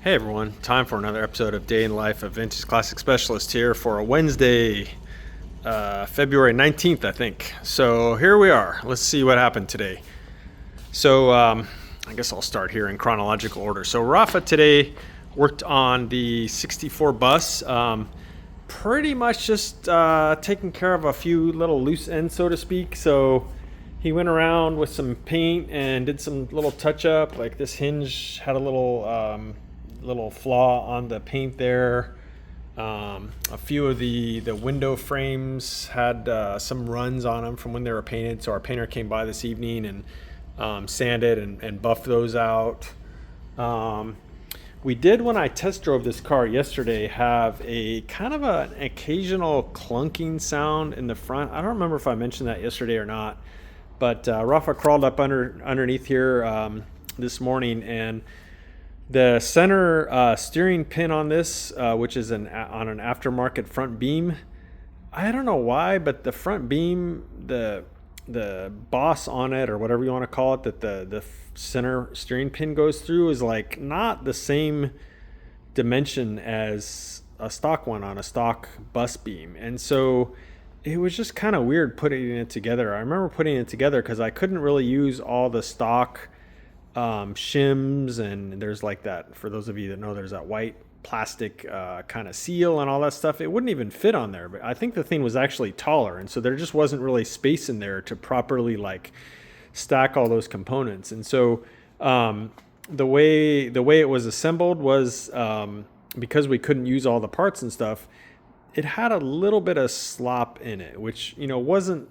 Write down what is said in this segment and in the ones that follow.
Hey everyone, time for another episode of Day in Life of Vintage Classic Specialist here for a Wednesday, February 19th, I think. So here we are. Let's see what happened today. So I guess I'll start here in chronological order. So Rafa today worked on the 64 bus, pretty much just taking care of a few little loose ends, so to speak. So he went around with some paint and did some little touch up, like this hinge had a little flaw on the paint there. A few of the window frames had some runs on them from when they were painted, so our painter came by this evening and sanded and buffed those out. We did, when I test drove this car yesterday, have a kind of an occasional clunking sound in the front. I don't remember if I mentioned that yesterday or not, but Rafa crawled up underneath here this morning, and the center steering pin on this, which is on an aftermarket front beam, I don't know why, but the front beam, the boss on it, or whatever you want to call it, that the center steering pin goes through, is like not the same dimension as a stock one on a stock bus beam. And so it was just kind of weird putting it together. I remember putting it together because I couldn't really use all the stock shims, and there's like that, for those of you that know, there's that white plastic kind of seal and all that stuff. It wouldn't even fit on there, but I think the thing was actually taller, and so there just wasn't really space in there to properly like stack all those components. And so the way it was assembled was, because we couldn't use all the parts and stuff, it had a little bit of slop in it, which, you know, wasn't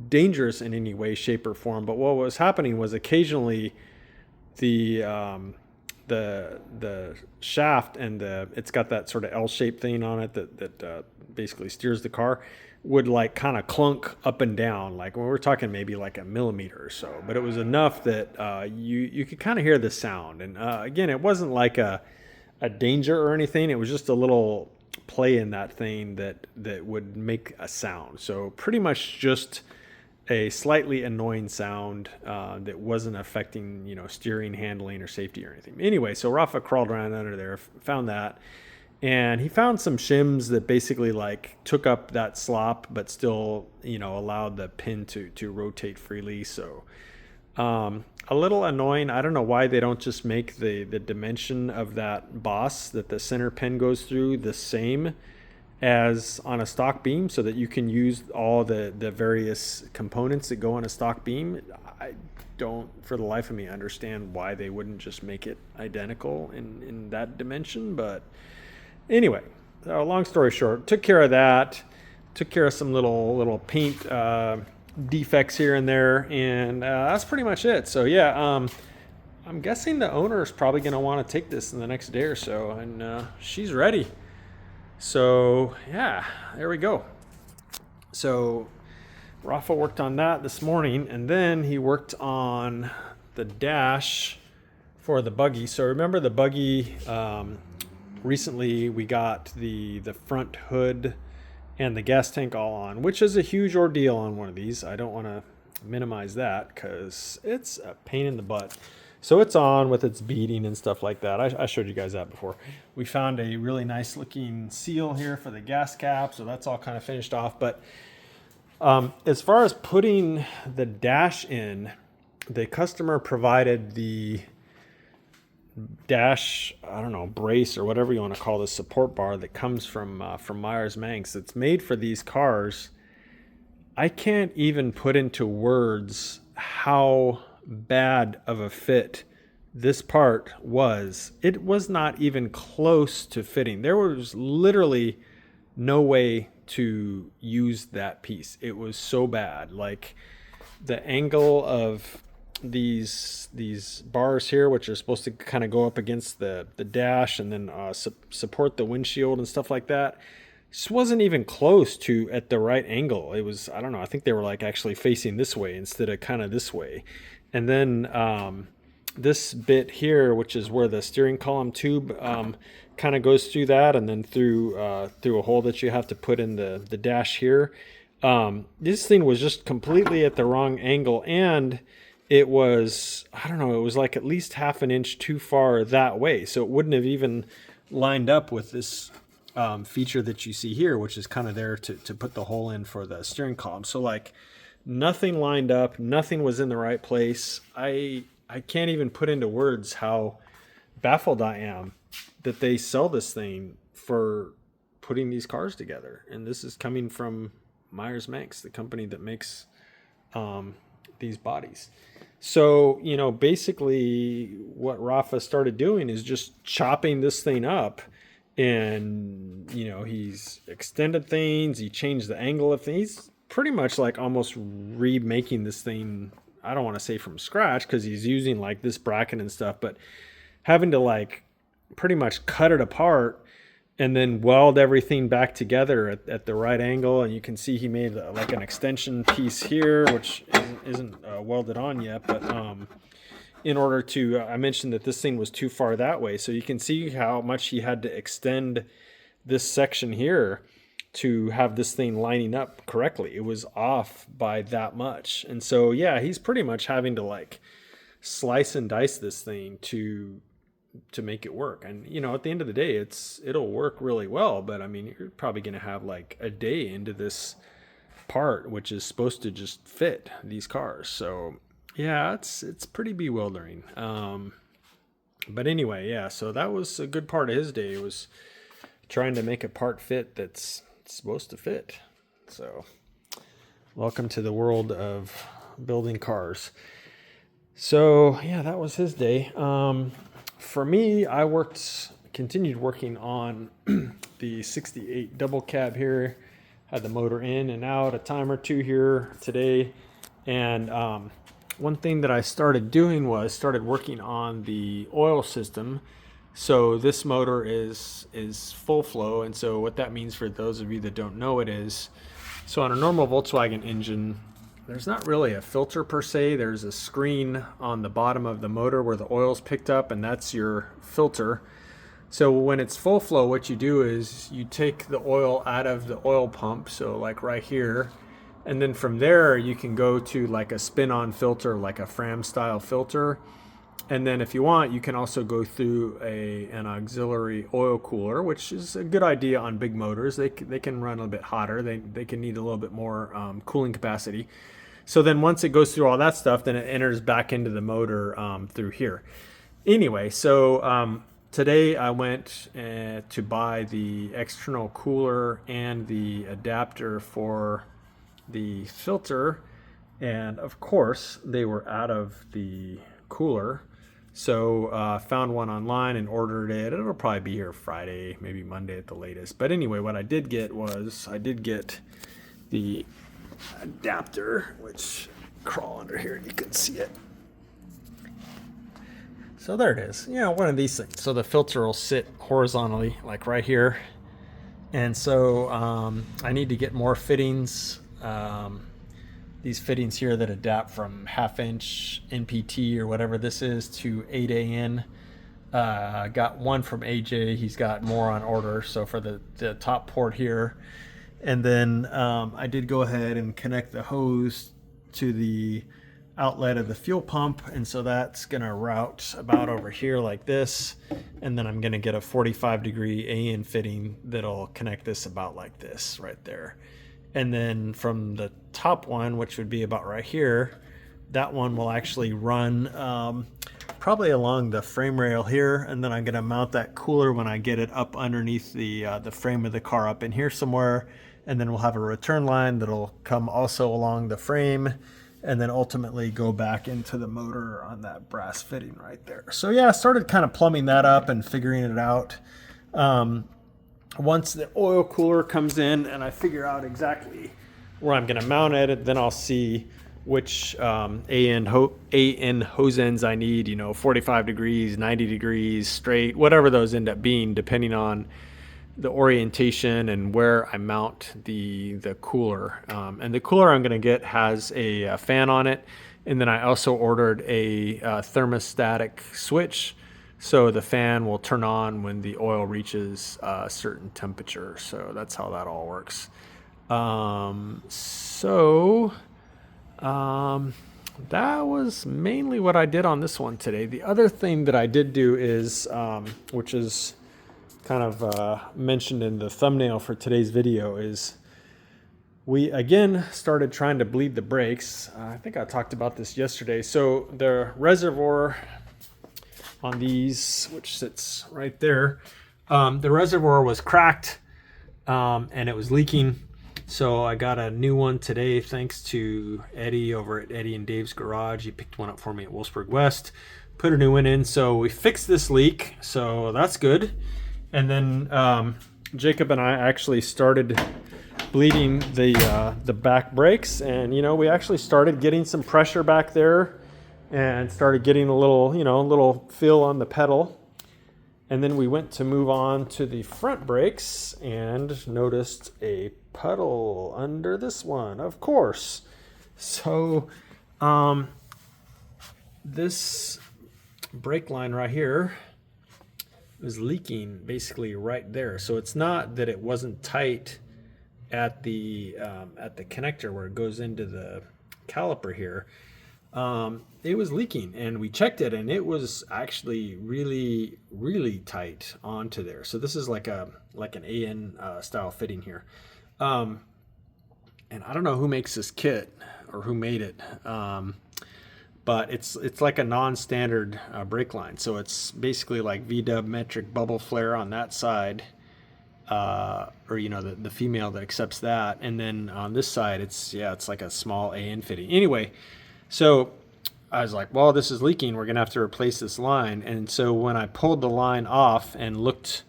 dangerous in any way, shape, or form. But what was happening was occasionally the shaft, and it's got that sort of L-shaped thing on it that basically steers the car, would like kind of clunk up and down, like when we're talking maybe like a millimeter or so. But it was enough that you could kind of hear the sound. And again, it wasn't like a danger or anything. It was just a little play in that thing that would make a sound. So pretty much just a slightly annoying sound that wasn't affecting, you know, steering, handling, or safety or anything. Anyway, so Rafa crawled around under there, found that, and he found some shims that basically like took up that slop, but still, you know, allowed the pin to rotate freely. So a little annoying. I don't know why they don't just make the dimension of that boss that the center pin goes through the same as on a stock beam, so that you can use all the various components that go on a stock beam. I don't, for the life of me, understand why they wouldn't just make it identical in that dimension. But anyway, long story short, took care of that, took care of some little paint defects here and there, and that's pretty much it. So yeah, I'm guessing the owner is probably going to want to take this in the next day or so, and she's ready. So yeah, there we go. So Rafa worked on that this morning, and then he worked on the dash for the buggy. So remember the buggy, recently we got the front hood and the gas tank all on, which is a huge ordeal on one of these. I don't want to minimize that because it's a pain in the butt. So it's on with its beading and stuff like that. I showed you guys that before. We found a really nice looking seal here for the gas cap, so that's all kind of finished off. But as far as putting the dash in, the customer provided the dash, I don't know, brace or whatever you want to call the support bar that comes from Myers Manx. It's made for these cars. I can't even put into words how bad of a fit this part was. It was not even close to fitting. There was literally no way to use that piece. It was so bad. Like the angle of these bars here, which are supposed to kind of go up against the dash and then support the windshield and stuff like that, just wasn't even close to at the right angle. It was, I don't know, I think they were like actually facing this way instead of kind of this way. And then this bit here, which is where the steering column tube kind of goes through that, and then through a hole that you have to put in the dash here. This thing was just completely at the wrong angle, and it was, I don't know, it was like at least half an inch too far that way. So it wouldn't have even lined up with this feature that you see here, which is kind of there to put the hole in for the steering column. So like nothing lined up, nothing was in the right place. I can't even put into words how baffled I am that they sell this thing for putting these cars together. And this is coming from Manx, the company that makes these bodies. So, basically what Rafa started doing is just chopping this thing up, and, he's extended things, he changed the angle of things. He's pretty much like almost remaking this thing. I don't want to say from scratch because he's using like this bracket and stuff, but having to like pretty much cut it apart and then weld everything back together at the right angle. And you can see he made like an extension piece here, which isn't welded on yet, but in order to, I mentioned that this thing was too far that way. So you can see how much he had to extend this section here to have this thing lining up correctly. It was off by that much. And so, yeah, he's pretty much having to like slice and dice this thing to make it work. And at the end of the day, it'll work really well, but I mean, you're probably going to have like a day into this part, which is supposed to just fit these cars. So yeah, it's pretty bewildering. But anyway, yeah, so that was a good part of his day, was trying to make a part fit that's supposed to fit. So welcome to the world of building cars. So yeah, that was his day. For me, I continued working on the 68 double cab here. Had the motor in and out a time or two here today. And one thing that I started doing was started working on the oil system. So this motor is full flow. And so what that means for those of you that don't know it is, so on a normal Volkswagen engine, there's not really a filter per se. There's a screen on the bottom of the motor where the oil's picked up, and that's your filter. So when it's full flow, what you do is you take the oil out of the oil pump, so like right here, and then from there you can go to like a spin-on filter, like a Fram style filter. And then if you want, you can also go through an auxiliary oil cooler, which is a good idea on big motors. They can run a little bit hotter. They can need a little bit more cooling capacity. So then once it goes through all that stuff, then it enters back into the motor through here. Anyway, so today I went to buy the external cooler and the adapter for the filter. And of course, they were out of the cooler. So found one online and ordered it. It'll probably be here Friday, maybe Monday at the latest. But anyway, what I did get was the adapter, which crawl under here and you can see it. So there it is. One of these things. So the filter will sit horizontally, like right here. And so I need to get more fittings. These fittings here that adapt from 1/2 inch NPT or whatever this is to 8AN. Got one from AJ. He's got more on order. So for the top port here. And then I did go ahead and connect the hose to the outlet of the fuel pump. And so that's going to route about over here like this. And then I'm going to get a 45-degree AN fitting that'll connect this about like this right there. And then from the top one, which would be about right here, that one will actually run probably along the frame rail here. And then I'm going to mount that cooler when I get it up underneath the frame of the car up in here somewhere. And then we'll have a return line that'll come also along the frame and then ultimately go back into the motor on that brass fitting right there. So yeah, I started kind of plumbing that up and figuring it out. Once the oil cooler comes in and I figure out exactly where I'm going to mount it, then I'll see which AN hose ends I need, 45 degrees, 90 degrees, straight, whatever those end up being, depending on the orientation and where I mount the cooler. And the cooler I'm going to get has a fan on it. And then I also ordered a thermostatic switch. So the fan will turn on when the oil reaches a certain temperature. So that's how that all works. that was mainly what I did on this one today. The other thing that I did do is, which is kind of mentioned in the thumbnail for today's video, is we again started trying to bleed the brakes. I think I talked about this yesterday. So the reservoir on these, which sits right there, the reservoir was cracked and it was leaking. So I got a new one today thanks to Eddie over at Eddie and Dave's Garage. He picked one up for me at Wolfsburg West, put a new one in. So we fixed this leak, so that's good. And then Jacob and I actually started bleeding the back brakes, and we actually started getting some pressure back there and started getting a little feel on the pedal. And then we went to move on to the front brakes and noticed a puddle under this one, of course. So this brake line right here is leaking basically right there. So it's not that it wasn't tight at the connector where it goes into the caliper here. It was leaking, and we checked it, and it was actually really, really tight onto there. So this is like an AN style fitting here. And I don't know who makes this kit or who made it, but it's like a non-standard brake line. So it's basically like VW metric bubble flare on that side, or the female that accepts that, and then on this side it's like a small AN fitting. Anyway, so I was like, well, this is leaking, we're gonna have to replace this line. And so when I pulled the line off and looked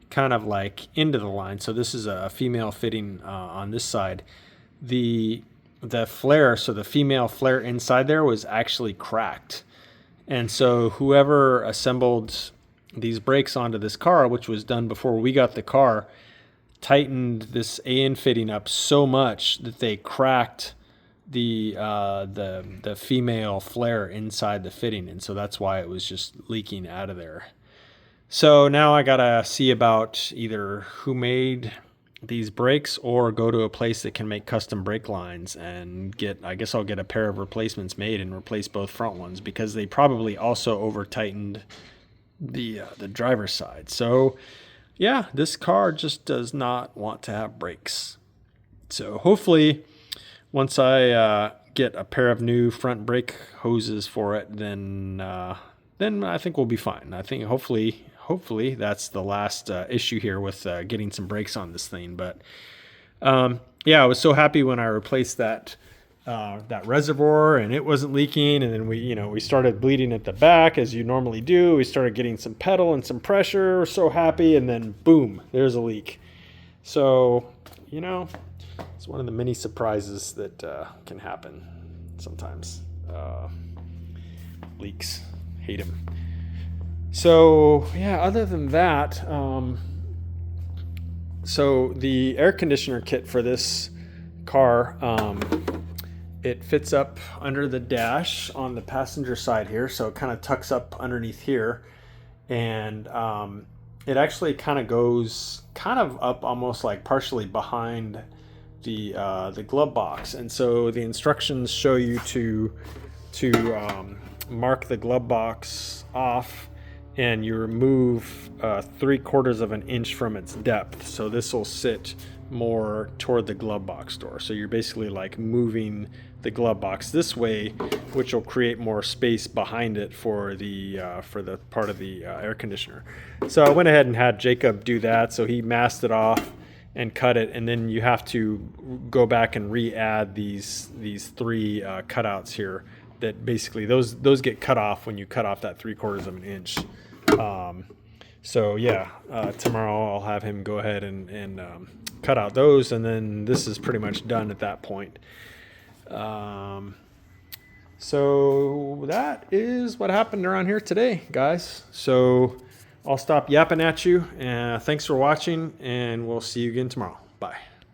kind of like into the line, so this is a female fitting on this side, the flare, so the female flare inside there was actually cracked. And so whoever assembled these brakes onto this car, which was done before we got the car, tightened this AN fitting up so much that they cracked the female flare inside the fitting, and so that's why it was just leaking out of there. So now I gotta see about either who made these brakes or go to a place that can make custom brake lines and I guess I'll get a pair of replacements made and replace both front ones, because they probably also over tightened the driver's side. So yeah, this car just does not want to have brakes. So hopefully once I get a pair of new front brake hoses for it, then I think we'll be fine. I think hopefully that's the last issue here with getting some brakes on this thing. But yeah, I was so happy when I replaced that reservoir and it wasn't leaking. And then we started bleeding at the back as you normally do. We started getting some pedal and some pressure. We're so happy, and then boom, there's a leak. So it's one of the many surprises that can happen sometimes. Leaks, hate them. So yeah, other than that, so the air conditioner kit for this car, it fits up under the dash on the passenger side here, so it kind of tucks up underneath here, and it actually kind of goes up almost like partially behind the glove box. And so the instructions show you to mark the glove box off, and you remove 3/4 of an inch from its depth. So this will sit more toward the glove box door. So you're basically like moving the glove box this way, which will create more space behind it for the part of the air conditioner. So I went ahead and had Jacob do that. So he masked it off and cut it, and then you have to go back and re-add these 3 cutouts here. That basically those get cut off when you cut off that 3/4 of an inch. So yeah, tomorrow I'll have him go ahead and cut out those, and then this is pretty much done at that point. So that is what happened around here today, guys. So I'll stop yapping at you, and thanks for watching, and we'll see you again tomorrow. Bye.